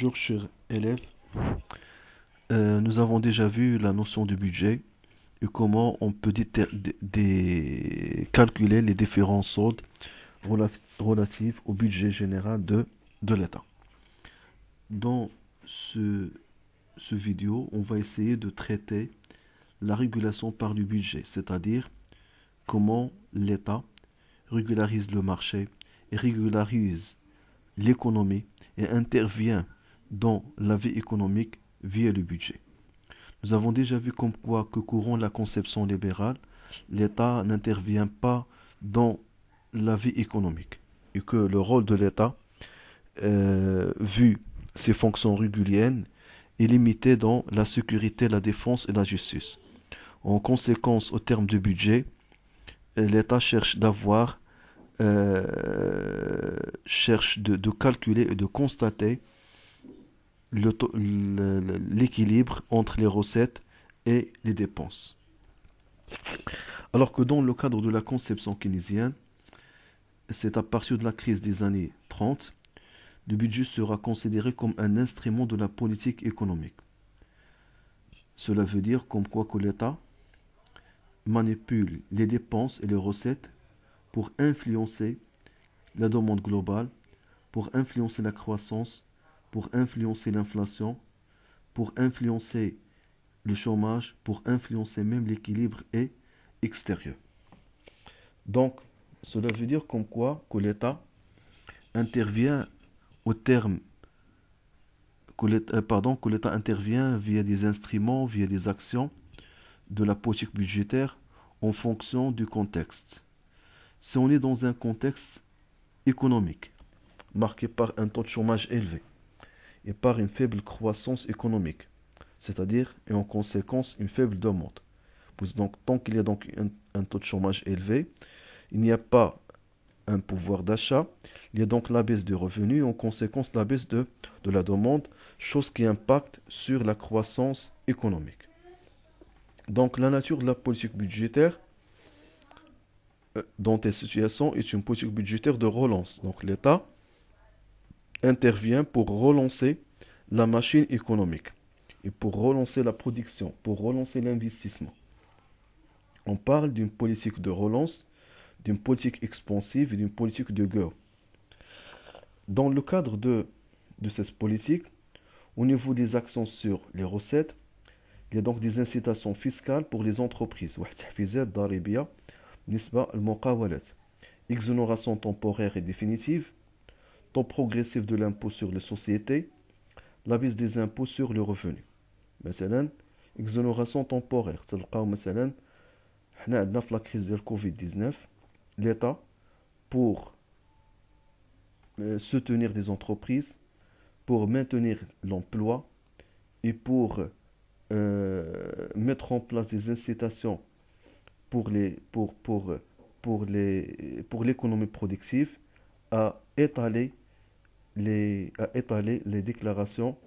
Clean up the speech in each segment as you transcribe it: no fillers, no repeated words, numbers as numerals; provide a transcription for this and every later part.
Bonjour chers élèves. Nous avons déjà vu la notion du budget et comment on peut calculer les différents soldes relatifs au budget général de l'État. Dans ce, ce vidéo, on va essayer de traiter la régulation par le budget, c'est-à-dire comment l'État régularise le marché et régularise l'économie et intervient dans la vie économique via le budget. Nous avons déjà vu comme quoi que courant la conception libérale, l'État n'intervient pas dans la vie économique et que le rôle de l'État, vu ses fonctions régulières, est limité dans la sécurité, la défense et la justice. En conséquence, au terme du budget, l'État cherche de calculer et de constater l'équilibre entre les recettes et les dépenses. Alors que dans le cadre de la conception keynésienne, c'est à partir de la crise des années 30, le budget sera considéré comme un instrument de la politique économique. Cela veut dire comme quoi que l'État manipule les dépenses et les recettes pour influencer la demande globale, pour influencer la croissance, pour influencer l'inflation, pour influencer le chômage, pour influencer même l'équilibre extérieur. Donc, cela veut dire comme quoi que l'État intervient au terme que l'État intervient via des instruments, via des actions de la politique budgétaire en fonction du contexte. Si on est dans un contexte économique marqué par un taux de chômage élevé et par une faible croissance économique, c'est-à-dire et en conséquence une faible demande. Donc, tant qu'il y a donc un taux de chômage élevé, il n'y a pas un pouvoir d'achat, il y a donc la baisse des revenus et en conséquence la baisse de la demande, chose qui impacte sur la croissance économique. Donc la nature de la politique budgétaire dans ces situations est une politique budgétaire de relance. Donc l'État intervient pour relancer la machine économique et pour relancer la production, pour relancer l'investissement. On parle d'une politique de relance, d'une politique expansive et d'une politique de guerre. Dans le cadre de cette politique, au niveau des actions sur les recettes, il y a donc des incitations fiscales pour les entreprises. Exonération temporaire et définitive, taux progressif de l'impôt sur les sociétés, la baisse des impôts sur le revenu. مثلا exonération temporaire تلقاو مثلا حنا عندنا في لا كريز ديال كوفيد 19 l'État pour soutenir des entreprises, pour maintenir l'emploi et pour mettre en place des incitations pour l'économie productive à étaler les déclarations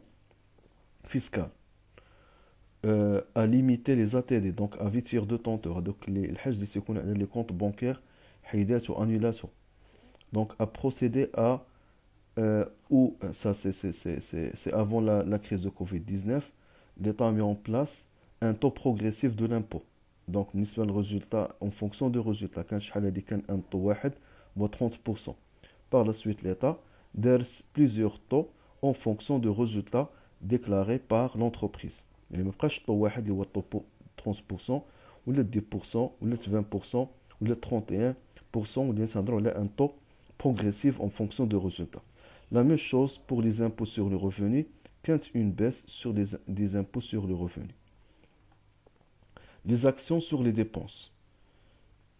fiscales, à limiter les ATD, donc à vitir de tenteur, donc les comptes bancaires, ou annulation. Donc à procéder à, ou ça c'est avant la crise de Covid-19, l'État a mis en place un taux progressif de l'impôt. Donc le résultat, en fonction du résultat, quand un taux 30%. Par la suite, l'État verse plusieurs taux en fonction du résultat déclaré par l'entreprise. Il n'y a pas de taux 30%, ou le 10%, ou le 20%, ou le 31%, ou un taux progressif en fonction du résultat. La même chose pour les impôts sur le revenu, quand une baisse sur des impôts sur le revenu. Les actions sur les dépenses.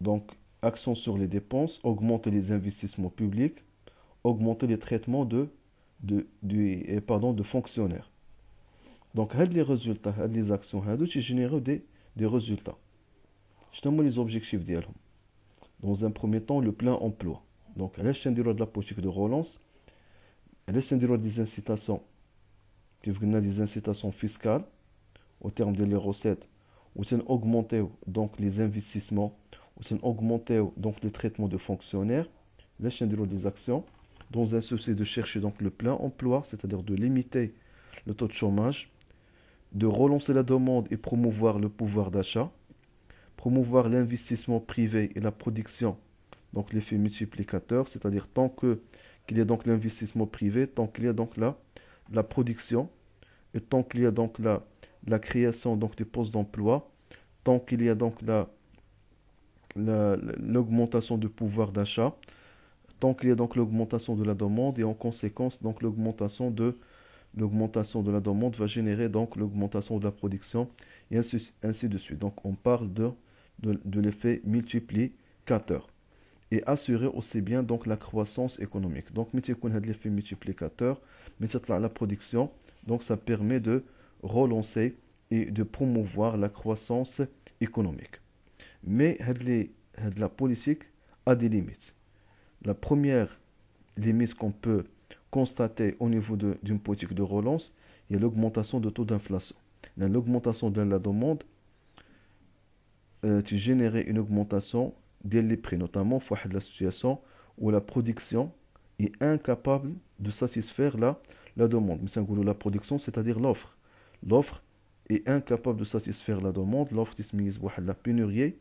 Donc, actions sur les dépenses, augmenter les investissements publics, augmenter les traitements de fonctionnaires. Donc, les résultats, les actions, qui génèrent des résultats. Je les objectifs d'elles. Dans un premier temps, le plein emploi. Donc, elle est de la politique de relance, elle est des incitations, des incitations fiscales, au terme des recettes, ou augmenter donc les investissements, ou augmenter donc les traitements de fonctionnaires, les des actions, dans un souci de chercher donc le plein emploi, c'est-à-dire de limiter le taux de chômage, de relancer la demande et promouvoir le pouvoir d'achat, promouvoir l'investissement privé et la production, donc l'effet multiplicateur, c'est-à-dire tant que qu'il y a donc l'investissement privé, tant qu'il y a donc la production, et tant qu'il y a donc la création donc des postes d'emploi, tant qu'il y a donc l'augmentation du pouvoir d'achat, tant qu'il y a donc l'augmentation de la demande et en conséquence donc l'augmentation de la demande va générer donc l'augmentation de la production et ainsi de suite. Donc on parle de l'effet multiplicateur et assurer aussi bien donc la croissance économique. Donc متى يكون هذا l'effet multiplicateur متى تطلع la production, donc ça permet de relancer et de promouvoir la croissance économique. Mais la politique a des limites. La première limite qu'on peut constater au niveau d'une politique de relance, il y a l'augmentation de taux d'inflation. L'augmentation de la demande tu générais une augmentation des prix, notamment dans la situation où la production est incapable de satisfaire la demande. Mais la production, c'est-à-dire l'offre. L'offre est incapable de satisfaire la demande. L'offre est la pénurie.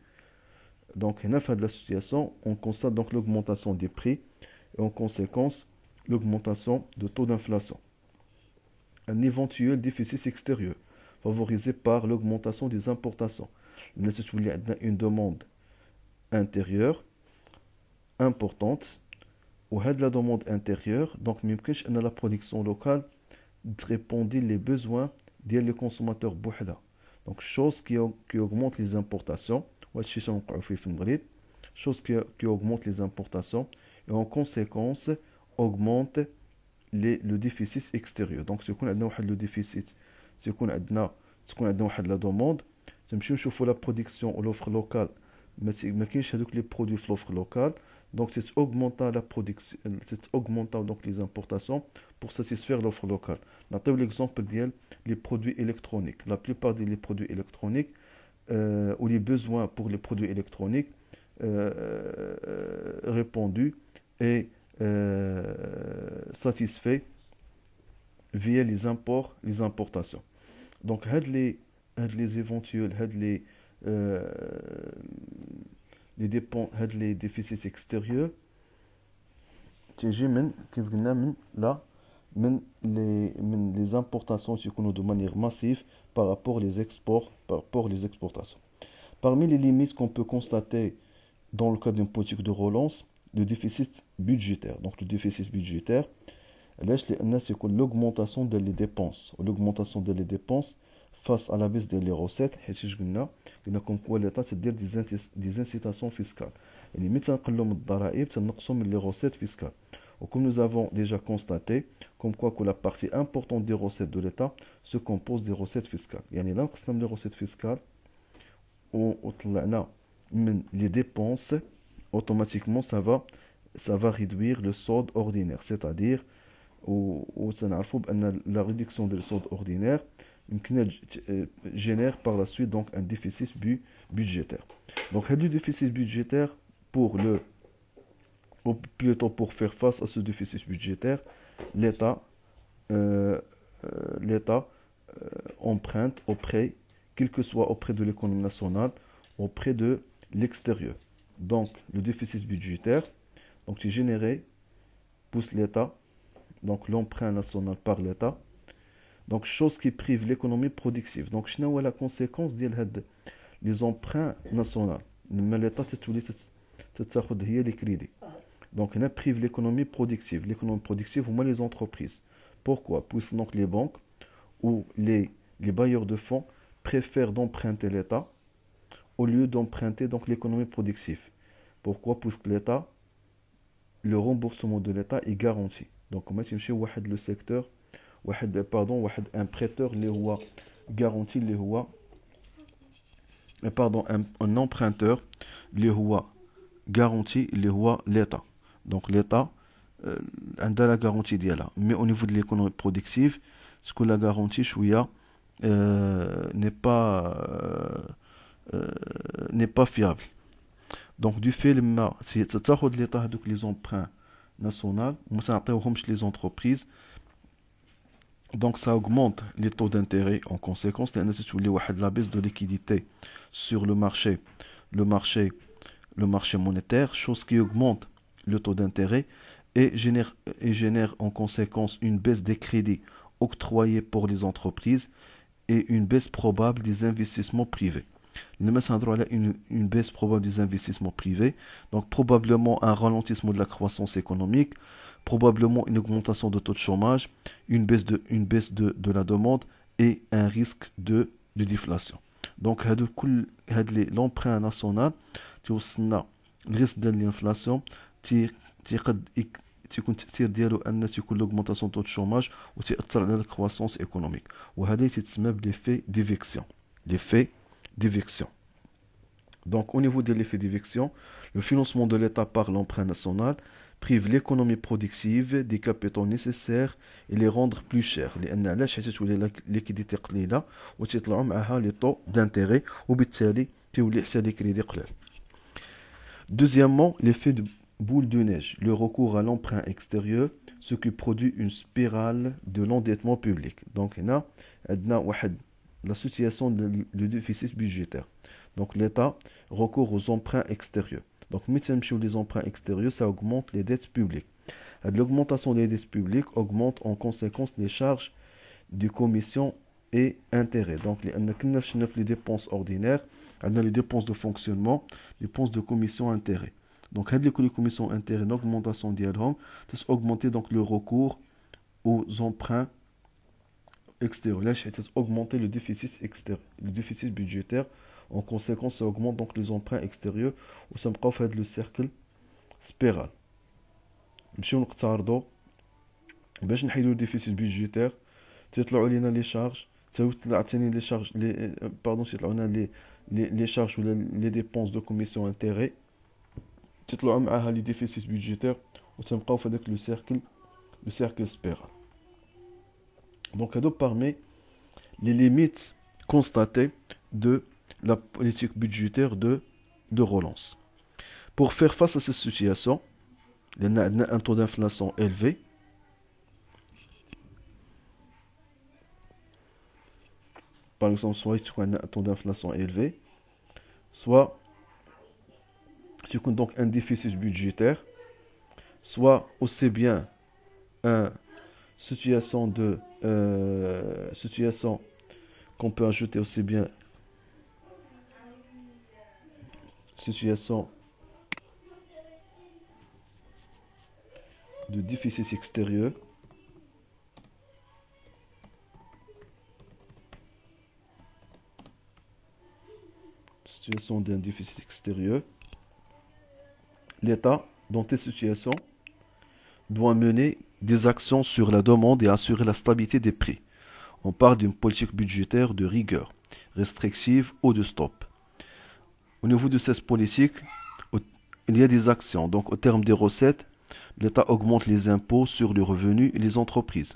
Donc, dans la situation, on constate donc l'augmentation des prix et en conséquence l'augmentation de taux d'inflation. Un éventuel déficit extérieur favorisé par l'augmentation des importations. Une demande intérieure importante ou la demande intérieure donc la production locale répondre les besoins des consommateurs بوحدها. Donc chose qui augmente les importations chose qui augmente les importations et en conséquence augmente le déficit extérieur. Donc si on a le déficit si on a la demande تمشيو نشوفوا la production ou l'offre locale ما كاينش هذوك les produits في l'offre locale donc c'est augmenter la production c'est augmenter donc les importations pour satisfaire l'offre locale. نعطيو l'exemple ديال les produits électroniques. La plupart des produits électroniques ou les besoins pour les produits électroniques répondus et satisfaits via les importations. Donc les éventuels les dépenses les déficits extérieurs تيجي كيف قلنا من les importations qui sont de manière massive par rapport les exportations. Parmi les limites qu'on peut constater dans le cadre d'une politique de relance, le déficit budgétaire. Donc le déficit budgétaire, c'est l'augmentation des dépenses. L'augmentation des dépenses face à la baisse des recettes, comme quoi l'État c'est-à-dire des incitations fiscales. Et les médecins les recettes fiscales. Comme nous avons déjà constaté, comme quoi que la partie importante des recettes de l'État se compose des recettes fiscales. Il y a des recettes fiscales où les dépenses, automatiquement ça va réduire le solde ordinaire. C'est-à-dire, la réduction du solde ordinaire génère par la suite donc un déficit budgétaire. Donc, le déficit budgétaire ou plutôt pour faire face à ce déficit budgétaire, l'État emprunte quel que soit auprès de l'économie nationale, auprès de l'extérieur. Donc, le déficit budgétaire, donc, est généré, pousse l'État, donc l'emprunt national par l'État, donc chose qui prive l'économie productive. Donc, je n'ai la conséquence les emprunts nationaux. Mais l'État هي les crédits. Donc, on prive l'économie productive. L'économie productive, au moins les entreprises. Pourquoi? Puisque donc les banques ou les bailleurs de fonds préfèrent d'emprunter l'État au lieu d'emprunter donc l'économie productive. Pourquoi? Puisque l'État, le remboursement de l'État est garanti. Donc, on va le secteur, un prêteur اللي هو garanti اللي هو un emprunteur اللي هو garanti اللي هو l'État. Donc l'État a la garantie ديالها. Mais au niveau de l'économie productive, ce que la garantie n'est pas fiable. Donc du fait si تاخذ l'État هذوك les emprunts nationale, les entreprises. Donc ça augmente les taux d'intérêt en conséquence. La baisse de liquidité sur le marché, le marché monétaire, chose qui augmente le taux d'intérêt et génère en conséquence une baisse des crédits octroyés pour les entreprises et une baisse probable des investissements privés. Une baisse probable des investissements privés, donc probablement un ralentissement de la croissance économique, probablement une augmentation de taux de chômage, une baisse de la demande et un risque de déflation. Donc, l'emprunt national, توصلنا الريسك ديال الانفلاسيون تيقد تيكون التاثير ديالو ان تيكون لوغمونطاسيون دو الشوماج وتاثر على الكرواسونس ايكونوميك وهذا تيتسمى بليفي ديفيكسيون l'effet d'éviction. Donc au niveau de l'effet d'éviction, le financement de l'État par l'emprunt national prive l'économie productive des capitaux nécessaires et les rendre plus chers لان علاش حيت تولي ليكيديتي قليله وتيطلعوا معها لي طو دانتيري وبالتالي تولي حتى لي كريدي قلال. Deuxièmement, l'effet de boule de neige, le recours à l'emprunt extérieur, ce qui produit une spirale de l'endettement public. Donc, là, la situation de déficit budgétaire. Donc, l'État recourt aux emprunts extérieurs. Donc, les emprunts extérieurs, ça augmente les dettes publiques. L'augmentation des dettes publiques augmente en conséquence les charges de commissions et intérêts. Donc, les dépenses ordinaires, les dépenses de fonctionnement, les dépenses de commission intérêts. Donc, les commissions intérêts, l'augmentation d'IALHOM, c'est augmenter donc le recours aux emprunts extérieurs. Là, c'est augmenter le déficit extérieur, le déficit budgétaire. En conséquence, ça augmente donc les emprunts extérieurs ou ça me fait le cercle spiral. نمشيو نقترضوا باش نحيدوا الديفيسيت بيدجيتير تيطلعوا لينا لي شارج تيطلع ثاني لي شارج لي باردون تيطلعوا لنا لي شارج ولا لي ديبونس دو كوميسيون انتيري تيطلعوا معاها لي ديفيسيت بيدجيتير وتنبقاو في هذاك لو سيركل سبيرال. دونك هادو parmi les limites constatées de la politique budgétaire de relance. Pour faire face à cette situation, il y a un taux d'inflation élevé. Par exemple, soit tu as un taux d'inflation élevé, soit tu as donc un déficit budgétaire, soit aussi bien une situation situation qu'on peut ajouter aussi bien situation de déficit extérieur, situation d'un déficit extérieur. L'État, dans ces situations, doit mener des actions sur la demande et assurer la stabilité des prix. On parle d'une politique budgétaire de rigueur, restrictive ou de stop. Au niveau de cette politique, il y a des actions. Donc, au terme des recettes, l'État augmente les impôts sur les revenus et les entreprises.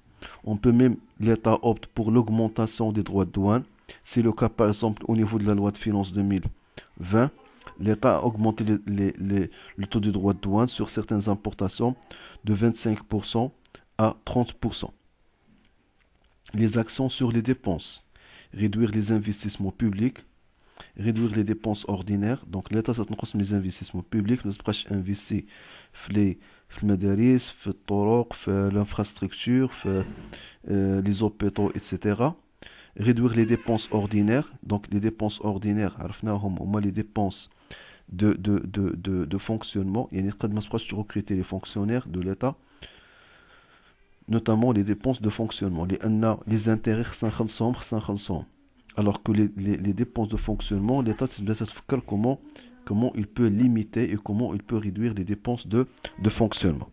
L'État opte pour l'augmentation des droits de douane. C'est le cas, par exemple, au niveau de la loi de finances 2020. L'État a augmenté le taux de droits de douane sur certaines importations de 25% à 30%. Les actions sur les dépenses. Réduire les investissements publics. Réduire les dépenses ordinaires. Donc, l'État s'intéresse les investissements publics. Nous avons investi في المدارس في الطرق في l'infrastructure في les hôpitaux etc. Réduire les dépenses ordinaires. Donc les dépenses ordinaires عرفناهم هما les dépenses de fonctionnement. يعني قد ما تبقاش recruter les fonctionnaires de l'État, notamment les dépenses de fonctionnement لأن les intérêts خصنا نخلصوهم alors que les dépenses de fonctionnement l'État doit تفكر comment il peut limiter et comment il peut réduire les dépenses de fonctionnement.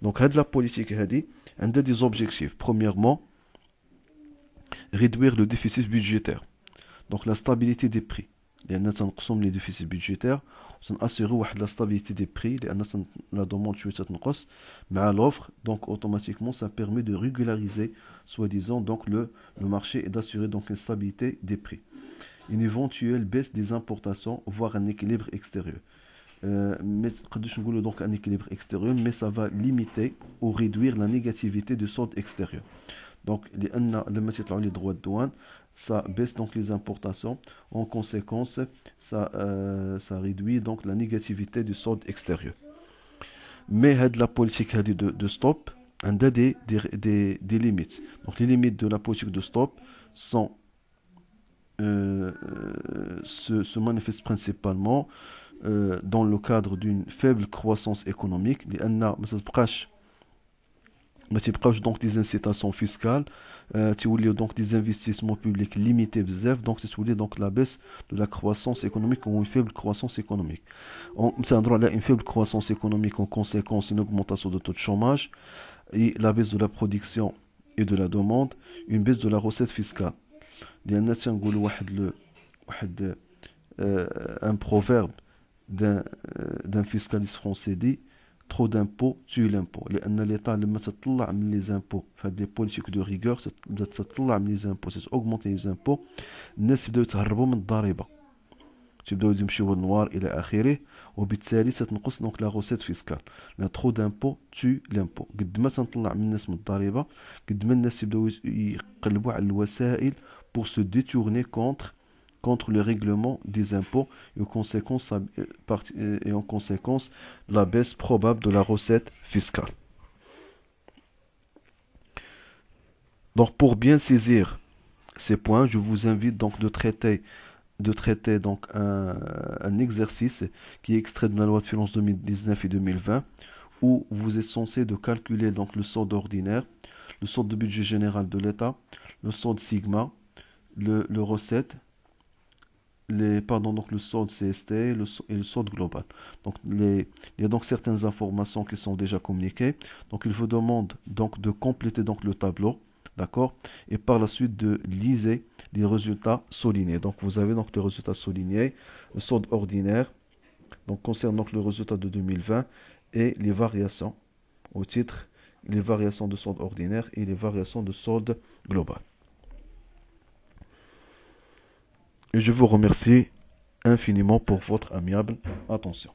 Donc, la politique a des objectifs. Premièrement, réduire le déficit budgétaire. Donc, la stabilité des prix. Les déficits budgétaires, assurer la stabilité des prix, la demande mais l'offre, donc automatiquement, ça permet de régulariser, soi-disant, donc le marché et d'assurer donc une stabilité des prix. Une éventuelle baisse des importations, voire un équilibre extérieur. mais donc un équilibre extérieur, mais ça va limiter ou réduire la négativité du solde extérieur. Donc, les droits de douane, ça baisse donc les importations. En conséquence, ça réduit donc la négativité du solde extérieur. Mais la politique de stop, elle a des limites. Donc, les limites de la politique de stop sont, se manifestent principalement dans le cadre d'une faible croissance économique. ما تيبقاوش donc des incitations fiscales, توليو donc des investissements publics limités بزاف, donc تولي donc la baisse de la croissance économique ou une faible croissance économique. مثلا نهضروا على une faible croissance économique en conséquence une augmentation de taux de chômage et la baisse de la production et de la demande, une baisse de la recette fiscale. لأن تنقولوا واحد un proverbe d'un fiscaliste français dit: trop d'impôts tue l'impôt. لأن l'État لما تطلع من les impôts في des politiques de rigueur, تطلع من les impôts, augmenter les impôts, الناس يبداو يتهربوا من الضريبة, تبداو يمشيو للنوار إلى آخره, وبالتالي تنقص donc la recette fiscale. لأن trop d'impôts tue l'impôt. قد ما تنطلع من الناس من الضريبة, قد ما الناس يبداو يقلبوا على الوسائل pour se détourner contre le règlement des impôts et en conséquence la baisse probable de la recette fiscale. Donc pour bien saisir ces points, je vous invite donc de traiter donc un exercice qui est extrait de la loi de finances 2019 et 2020 où vous êtes censé de calculer donc le solde ordinaire, le solde de budget général de l'État, le solde sigma, le recette, donc le solde CST et le solde global. Donc il y a donc certaines informations qui sont déjà communiquées. Donc il vous demande donc de compléter donc le tableau, d'accord, et par la suite de liser les résultats soulignés. Donc vous avez donc les résultats soulignés, le solde ordinaire, donc concerne donc le résultat de 2020 et les variations au titre, les variations de solde ordinaire et les variations de solde global. Et je vous remercie infiniment pour votre amiable attention.